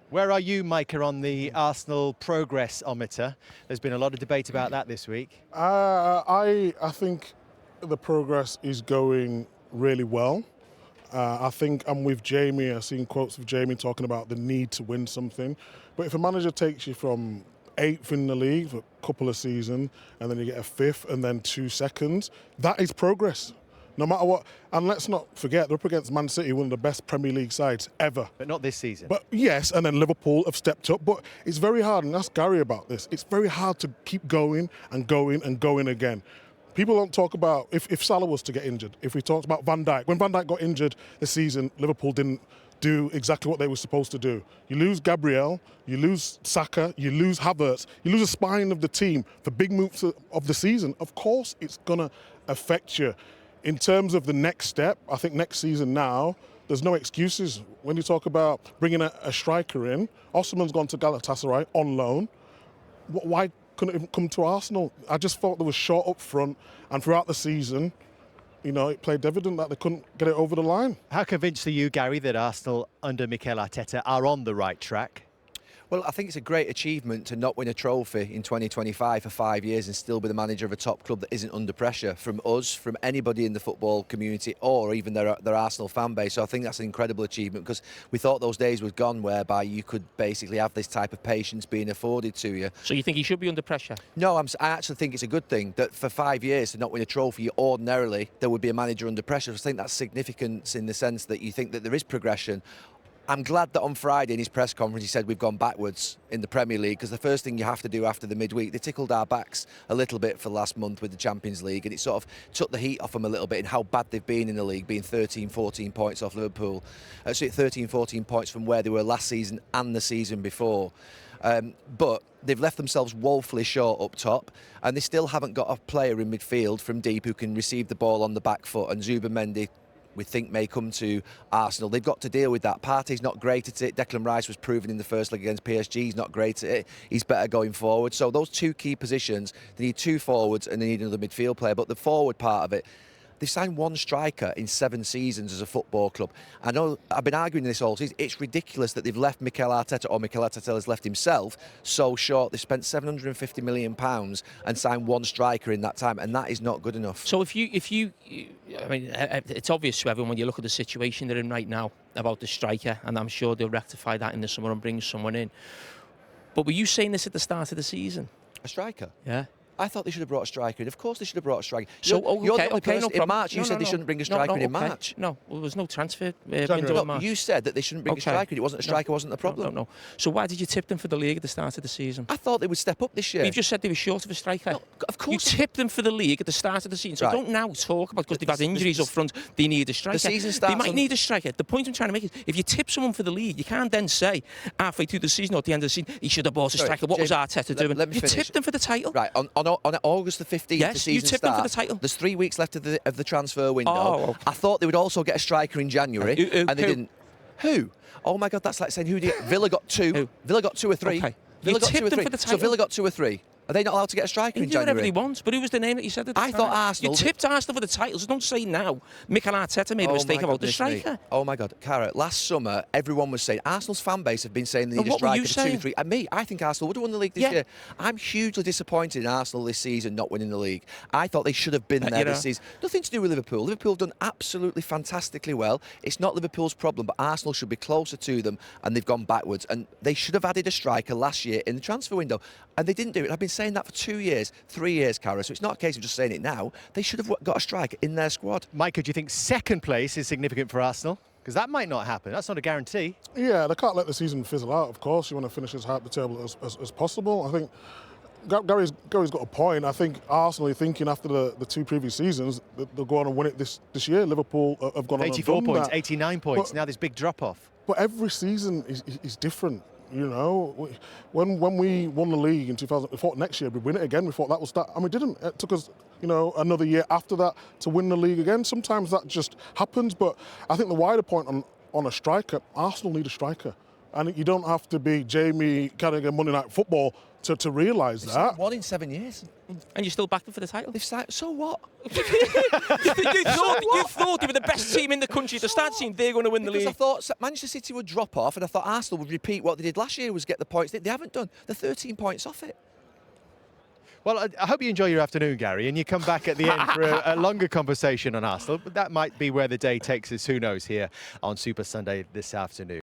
Where are you, Micah, on the Arsenal progressometer? There's been a lot of debate about that this week. I think the progress is going really well. I think I'm with Jamie. I've seen quotes of Jamie talking about the need to win something. But if a manager takes you from 8th in the league for a couple of seasons and then you get a 5th and then 2 seconds, that is progress. No matter what. And let's not forget, they're up against Man City, one of the best Premier League sides ever. But not this season. But yes, and then Liverpool have stepped up. But it's very hard, and ask Gary about this, it's very hard to keep going and going and going again. People don't talk about, if Salah was to get injured, if we talked about Van Dijk. When Van Dijk got injured this season, Liverpool didn't do exactly what they were supposed to do. You lose Gabriel, you lose Saka, you lose Havertz, you lose a spine of the team for big moves of the season. Of course it's going to affect you. In terms of the next step, I think next season now, there's no excuses. When you talk about bringing a striker in, Osimhen's gone to Galatasaray on loan. Why couldn't it come to Arsenal? I just thought there was short up front, and throughout the season, it played evident that they couldn't get it over the line. How convinced are you, Gary, that Arsenal under Mikel Arteta are on the right track? Well, I think it's a great achievement to not win a trophy in 2025 for 5 years and still be the manager of a top club that isn't under pressure from us, from anybody in the football community or even their Arsenal fan base. So I think that's an incredible achievement because we thought those days were gone whereby you could basically have this type of patience being afforded to you. So you think he should be under pressure? No, I actually think it's a good thing that for 5 years to not win a trophy, ordinarily there would be a manager under pressure. I think that's significant in the sense that you think that there is progression. I'm glad that on Friday in his press conference he said we've gone backwards in the Premier League because the first thing you have to do after the midweek, they tickled our backs a little bit for last month with the Champions League and it sort of took the heat off them a little bit in how bad they've been in the league, being 13, 14 points off Liverpool. 13, 14 points from where they were last season and the season before. But they've left themselves woefully short up top and they still haven't got a player in midfield from deep who can receive the ball on the back foot, and Zubimendi we think may come to Arsenal. They've got to deal with that. Partey's not great at it. Declan Rice was proven in the first leg against PSG. He's not great at it. He's better going forward. So those two key positions, they need 2 forwards and they need another midfield player. But the forward part of it, they've signed 1 striker in 7 seasons as a football club. I know I've been arguing this all season. It's ridiculous that they've left Mikel Arteta, or Mikel Arteta has left himself, so short. They've spent £750 million and signed 1 striker in that time, and that is not good enough. So if you, I mean, it's obvious to everyone when you look at the situation they're in right now about the striker, and I'm sure they'll rectify that in the summer and bring someone in. But were you saying this at the start of the season? A striker? Yeah. I thought they should have brought a striker in. Of course they should have brought a striker. So, you're the only person no problem. in March, you said they shouldn't bring a striker in March. No, well, there was no transfer window in March. You said that they shouldn't bring a striker in. It wasn't a striker, wasn't the problem. No. So why did you tip them for the league at the start of the season? I thought they would step up this year. You've just said they were short of a striker. No, of course. You tipped them for the league at the start of the season. So don't now talk about because they've had injuries up front, they need a striker. The season starts they might need a striker. The point I'm trying to make is if you tip someone for the league, you can't then say halfway through the season or at the end of the season, he should have bought a striker. What was Arteta doing? You tipped them for the title. Right, on August the 15th, yes, the season you tipped them for the title. There's 3 weeks left of the transfer window. Oh, okay. I thought they would also get a striker in January, and they didn't. Who? Oh my God, that's like saying who did Villa got 2. Who? Villa got 2 or 3. Okay. Villa got 2 or 3. For the So Villa got 2 or 3. Are they not allowed to get a striker in January? January? He wants, but who was the name that you said at the I time? thought Arsenal. You tipped Arsenal for the titles. Don't say now. Mikel Arteta made a mistake about the striker. Oh my God, Cara, last summer everyone was saying Arsenal's fan base have been saying they need a striker for 2, 3. And me, I think Arsenal would have won the league this year. I'm hugely disappointed in Arsenal this season not winning the league. I thought they should have been there this season. Nothing to do with Liverpool. Liverpool have done absolutely fantastically well. It's not Liverpool's problem, but Arsenal should be closer to them, and they've gone backwards. And they should have added a striker last year in the transfer window, and they didn't do it. I've been saying that for 2 years, 3 years, Cara, so it's not a case of just saying it now. They should have got a striker in their squad. Micah, do you think second place is significant for Arsenal? Because that might not happen. That's not a guarantee. Yeah, they can't let the season fizzle out, of course. You want to finish as high up the table as possible. I think Gary's got a point. I think Arsenal are thinking after the 2 previous seasons that they'll go on and win it this year. Liverpool have gone on and 84 done points, that. 89 points. Now this big drop-off. But every season is different. You know, when we won the league in 2000, we thought next year we'd win it again. We thought that was that, and we didn't. It took us, another year after that to win the league again. Sometimes that just happens. But I think the wider point on a striker, Arsenal need a striker, and you don't have to be Jamie Carragher Monday Night Football to realise that. One in 7 years. And you still backed them for the title? They've started, so what? you thought they were the best team in the country to start seeing they're going to win the Because league. I thought Manchester City would drop off, and I thought Arsenal would repeat what they did last year, was get the points. They haven't done. They're 13 points off it. Well, I hope you enjoy your afternoon, Gary, and you come back at the end for a longer conversation on Arsenal. But that might be where the day takes us, who knows, here on Super Sunday this afternoon.